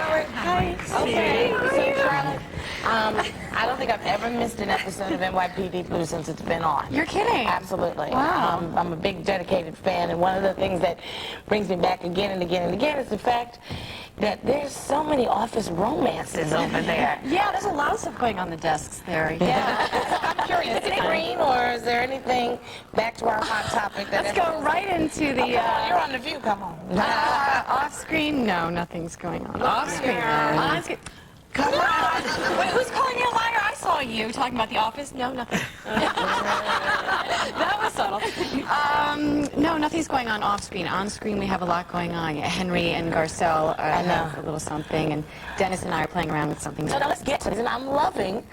Charlotte. Hi. Okay. So, Charlotte, I don't think I've ever missed an episode of NYPD Blue since it's been on. You're kidding. Absolutely. Wow. I'm a big, dedicated fan, and one of the things that brings me back again and again and again is the fact that there's so many office romances over there. Yeah, there's a lot of stuff going on the desks there. Yeah. I'm curious, is it green, or is there anything, back to our hot topic? That Let's go right into the... you're on The View, come on. Off-screen? No, nothing's going on. Off-screen? On-screen. Come on. Wait, who's calling you a liar? I saw you talking about The Office. No, nothing. That was subtle. No, nothing's going on off-screen. On-screen, we have a lot going on. Henry and Garcelle have a little something, and Dennis and I are playing around with something. So now let's get to this, and I'm loving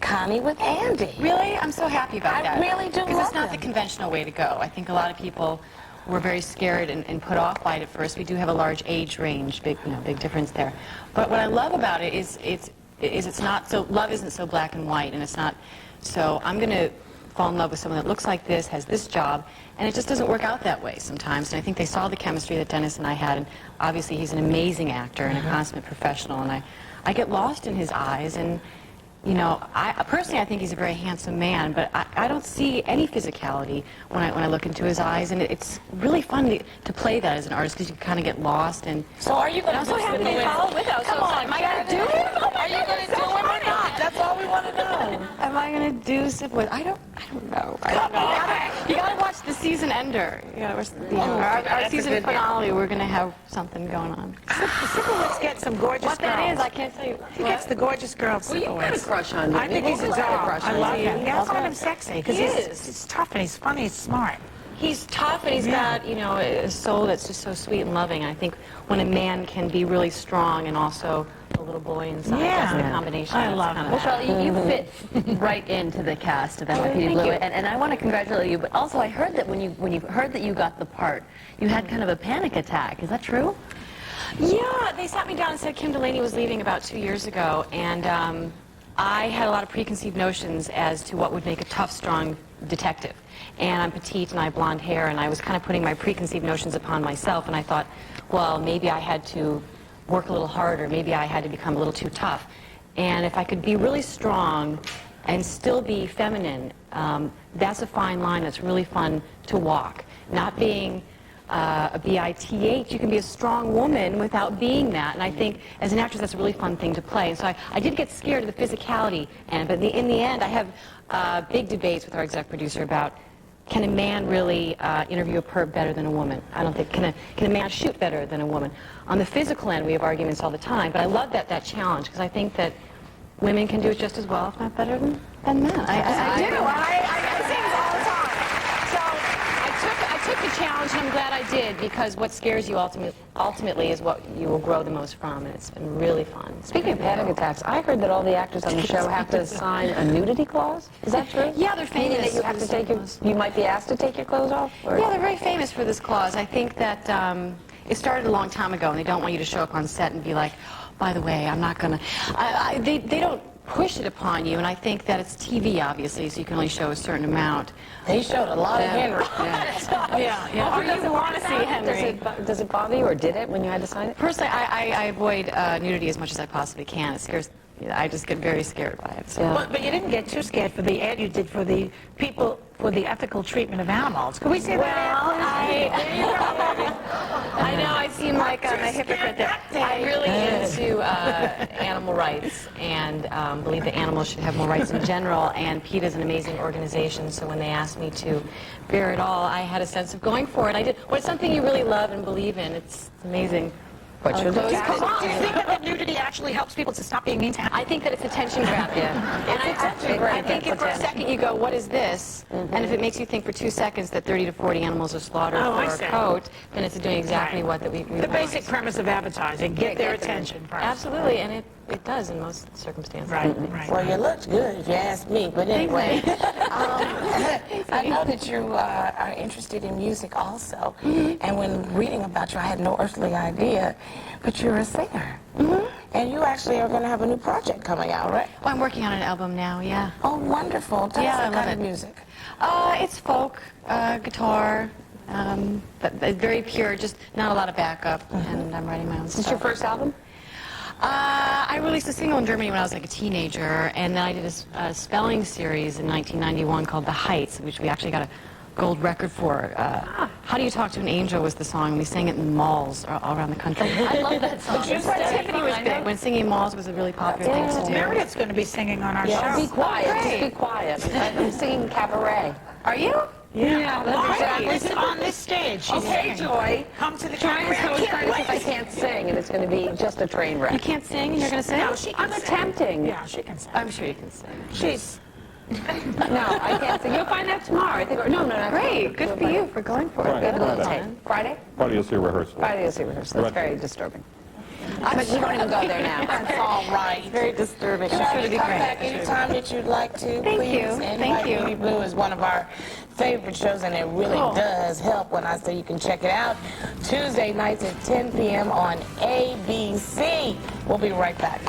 Connie with Andy. Really? I'm so happy about that. I really do love Because it's not them. the conventional way to go. I think a lot of people were very scared and put off by it at first. We do have a large age range, big difference there. But what I love about it is it's not so, love isn't so black and white, and it's not so, I'm going to fall in love with someone that looks like this, has this job, and it just doesn't work out that way sometimes. And I think they saw the chemistry that Dennis and I had, and obviously he's an amazing actor and a consummate professional, and I get lost in his eyes, and you know, personally I think he's a very handsome man, but I don't see any physicality when I look into his eyes, and it's really fun to play that as an artist because you kind of get lost. And so are you going to I'm so happy to follow with us. Come on, am I going to do it? Are you going to do it or not? That's all we want to know. Am I going to do Sip with? I don't know. You got to watch the season ender. You gotta watch our season finale. We're going to have something going on. Sipowicz gets some gorgeous What girls. that is, I can't tell you. He gets the gorgeous girls, Well, you've got a Sipowicz. crush on him. I think he's a doll. I love him. Yeah, I find him sexy because He he's tough and he's funny, he's smart. He's tough, and he's got, you know, a soul that's just so sweet and loving. I think when a man can be really strong and also a little boy inside, that's the combination. I love Well, Charlotte, you fit right into the cast of NYPD Blue, and I want to congratulate you. But also, I heard that when you heard that you got the part, you had kind of a panic attack. Is that true? Yeah, they sat me down and said Kim Delaney was leaving about 2 years ago, and I had a lot of preconceived notions as to what would make a tough, strong detective. And I'm petite and I have blonde hair, and I was kind of putting my preconceived notions upon myself, and I thought, well, maybe I had to work a little harder, maybe I had to become a little too tough. And if I could be really strong and still be feminine, that's a fine line that's really fun to walk. Not being a B-I-T-H, you can be a strong woman without being that, and I think as an actress that's a really fun thing to play. And so I did get scared of the physicality, but in the end I have big debates with our exec producer about, can a man really interview a perp better than a woman? I don't think, can a man shoot better than a woman? On the physical end we have arguments all the time, but I love that challenge because I think that women can do it just as well, if not better than men. I do. I say this all the time. So I took the challenge, and I'm glad I did, because what scares you ultimately is what you will grow the most from, and it's been really fun. Speaking of panic attacks, I heard that all the actors on the show have to sign a nudity clause. Is that true? Yeah, they're famous. Meaning that you have to take you might be asked to take your clothes off? Or? Yeah, they're very famous for this clause. I think that it started a long time ago, and they don't want you to show up on set and be like, by the way, I'm not going to... They don't push it upon you, and I think that it's TV, obviously, so you can only show a certain amount. They showed a lot of Henry. Yeah. Or you want to see Henry. Does it bother you, or did it when you had to sign it? Personally, I avoid nudity as much as I possibly can. It scares... I just get very scared by it. So. Yeah. But you didn't get too scared for the ad you did for the people for the ethical treatment of animals. Can we say that? I know I seem like I'm a hypocrite there. I'm really into animal rights and believe that animals should have more rights in general. And PETA is an amazing organization, so when they asked me to bear it all, I had a sense of going for it. I did. Well, it's something you really love and believe in. It's amazing. Do you think that the nudity actually helps people to stop being mean to animals? I think that it's attention grabbing. And I think if for a second you go, what is this? And if it makes you think for 2 seconds that 30 to 40 animals are slaughtered for a coat, then it's doing exactly what we The want. basic premise of advertising, get their attention first. Absolutely, and it does in most circumstances. Right. Well, you looked good, if you ask me. But anyway, I know that you are interested in music also. And when reading about you, I had no earthly idea, but you're a singer. And you actually are going to have a new project coming out, right? Well, I'm working on an album now, yeah. Oh, wonderful. Tell us what kind of music. It's folk, guitar, but very pure, just not a lot of backup, and I'm writing my own stuff. Is this your first album? I released a single in Germany when I was like a teenager, and then I did a spelling series in 1991 called The Heights, which we actually got a gold record for. How Do You Talk to an Angel was the song, and we sang it in malls all around the country. I love that song. When Tiffany was big, when singing in malls was a really popular thing to do. Meredith's going to be singing on our show. Be quiet. Just great. be quiet. I'm singing cabaret. Are you? Yeah, exactly. It's on this stage. She's Okay, singing. Joy. Come to the Trying camera. so trying because I can't sing, and it's going to be just a train You wreck. can't sing, and you're going to sing? No, she can I'm sing. attempting. Yeah, she can sing. I'm sure you can sing. She's... No, I can't sing. You'll find out tomorrow. I think. No, not Great. Good for you for going for it. We have a little Friday. tape. Friday? Friday you'll see a rehearsal. Friday is the rehearsal. That's very disturbing. But we don't even go there now. That's all right. Very disturbing. I'm Sure, sure to be come great. back anytime that you'd like to. Thank please. you. And Thank White you. Beauty Blue is one of our favorite shows, and it really does help when I say you can check it out Tuesday nights at 10 p.m. on ABC. We'll be right back.